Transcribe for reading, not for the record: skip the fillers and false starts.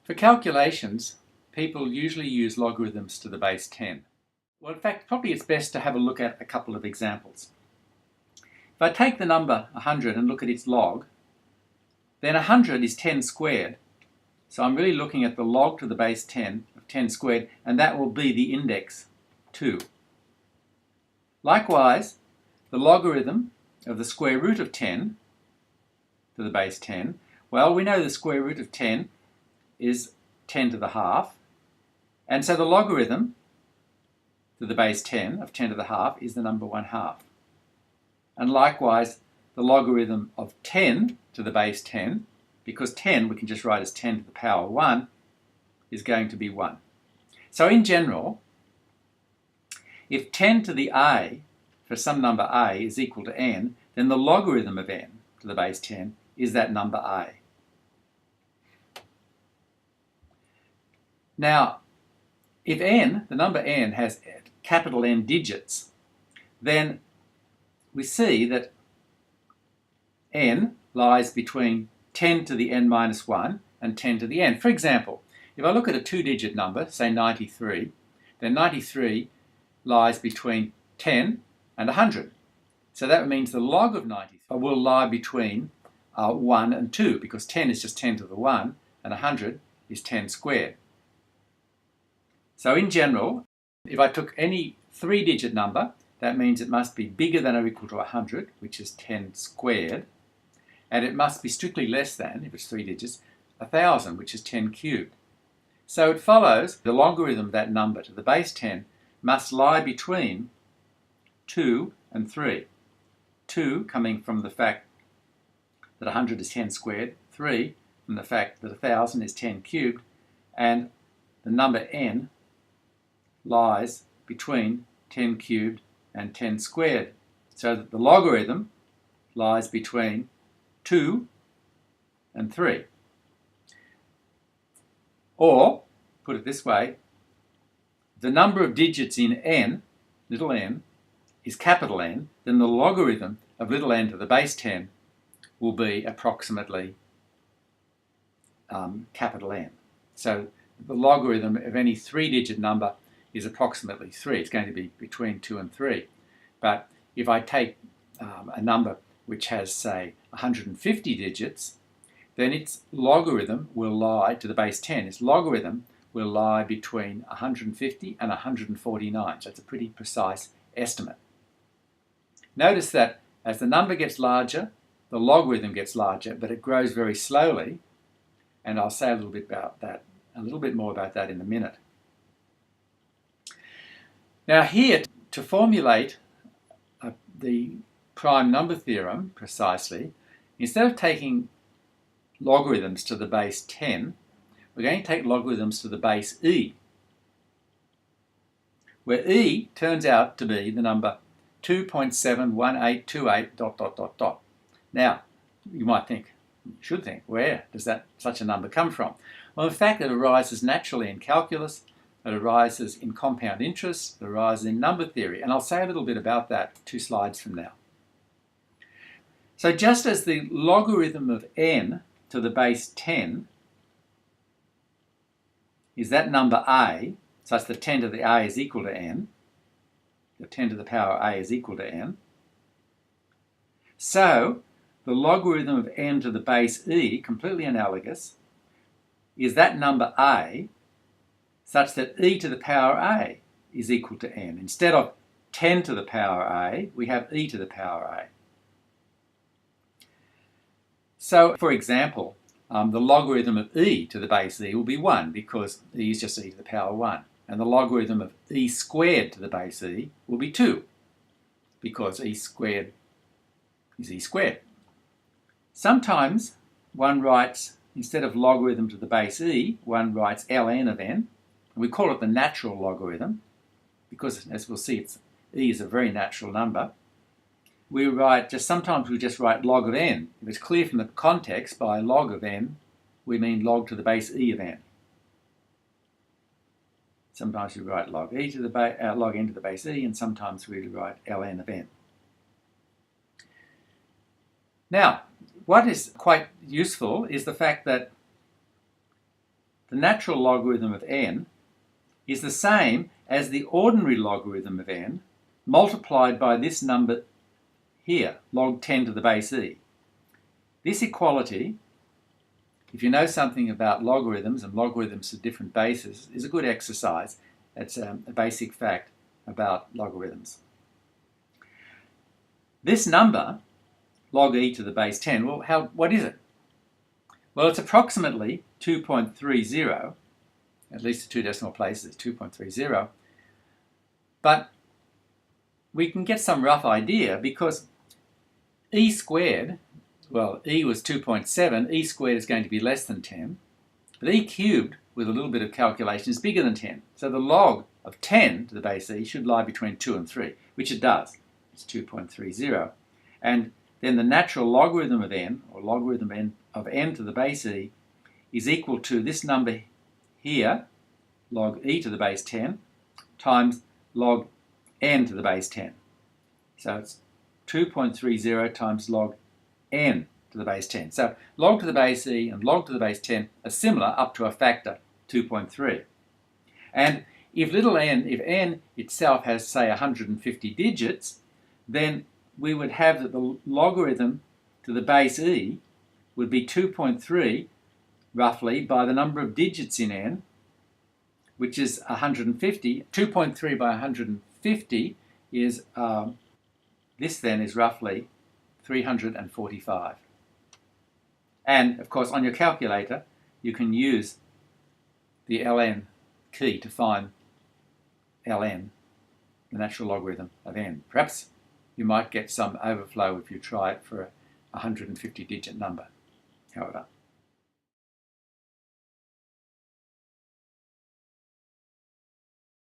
For calculations, people usually use logarithms to the base 10. Well, in fact, probably it's best to have a look at a couple of examples. If I take the number 100 and look at its log, then 100 is 10 squared. So I'm really looking at the log to the base 10 of 10 squared, and that will be the index 2. Likewise, the logarithm of the square root of 10 to the base 10, well, we know the square root of 10 is 10 to the half, and so the logarithm to the base 10 of 10 to the half is the number 1/2. And likewise, the logarithm of 10 to the base 10, because 10 we can just write as 10 to the power 1, is going to be 1. So in general, if 10 to the a for some number a is equal to n, then the logarithm of n to the base 10 is that number a. Now, if n, the number n, has capital N digits, then we see that n lies between 10 to the n minus 1 and 10 to the n. For example, if I look at a two-digit number, say 93, then 93 lies between 10 and 100. So that means the log of 93 will lie between 1 and 2, because 10 is just 10 to the 1 and 100 is 10 squared. So in general, if I took any three-digit number, that means it must be bigger than or equal to 100, which is 10 squared, and it must be strictly less than, if it's 3 digits, 1,000, which is 10 cubed. So it follows the logarithm of that number to the base 10 must lie between 2 and 3. 2 coming from the fact that 100 is 10 squared, 3 from the fact that 1,000 is 10 cubed, and the number n lies between 10 cubed and 10 squared, so that the logarithm lies between 2 and 3. Or, put it this way, the number of digits in n, little n, is capital N, then the logarithm of little n to the base 10 will be approximately capital N. So the logarithm of any three-digit number is approximately 3. It's going to be between 2 and 3. But if I take a number which has, say, 150 digits, then its logarithm will lie to the base 10. Its logarithm will lie between 150 and 149. So it's a pretty precise estimate. Notice that as the number gets larger, the logarithm gets larger, but it grows very slowly, and I'll say a little bit more about that in a minute. Now here, to formulate the prime number theorem precisely, instead of taking logarithms to the base 10, we're going to take logarithms to the base e, where e turns out to be the number 2.71828 ... Now, you might think, you should think, where does such a number come from? Well, in fact, it arises naturally in calculus, it arises in compound interest, it arises in number theory, and I'll say a little bit about that 2 slides from now. So just as the logarithm of n to the base 10 is that number a, such that 10 to the a is equal to n, the 10 to the power a is equal to n, so the logarithm of n to the base e, completely analogous, is that number a such that e to the power a is equal to n. Instead of 10 to the power a, we have e to the power a. So, for example, the logarithm of e to the base e will be 1, because e is just e to the power 1. And the logarithm of e squared to the base e will be 2, because e squared is e squared. Sometimes one writes, instead of logarithm to the base e, one writes ln of n. We call it the natural logarithm, because, as we'll see, e is a very natural number. Sometimes we just write log of n. If it's clear from the context, by log of n, we mean log to the base e of n. Sometimes we write log n to the base e, and sometimes we write ln of n. Now, what is quite useful is the fact that the natural logarithm of n is the same as the ordinary logarithm of n multiplied by this number here, log 10 to the base e. This equality, if you know something about logarithms and logarithms of different bases, is a good exercise. It's a basic fact about logarithms. This number, log e to the base 10, well, what is it? Well, it's approximately 2.30, at least the two decimal places, it's 2.30, but we can get some rough idea because e squared, well, e was 2.7, e squared is going to be less than 10, but e cubed, with a little bit of calculation, is bigger than 10. So the log of 10 to the base e should lie between 2 and 3, which it does. It's 2.30. And then the natural logarithm of n, or logarithm of n to the base e, is equal to this number here, log e to the base 10, times log n to the base 10. So it's 2.30 times log n to the base 10. So log to the base e and log to the base 10 are similar up to a factor 2.3. And if n itself has, say, 150 digits, then we would have that the logarithm to the base e would be 2.3, roughly, by the number of digits in n, which is 150. 2.3 by 150 is, this then is roughly 345. And, of course, on your calculator, you can use the ln key to find ln, the natural logarithm of n. Perhaps you might get some overflow if you try it for a 150-digit number, however.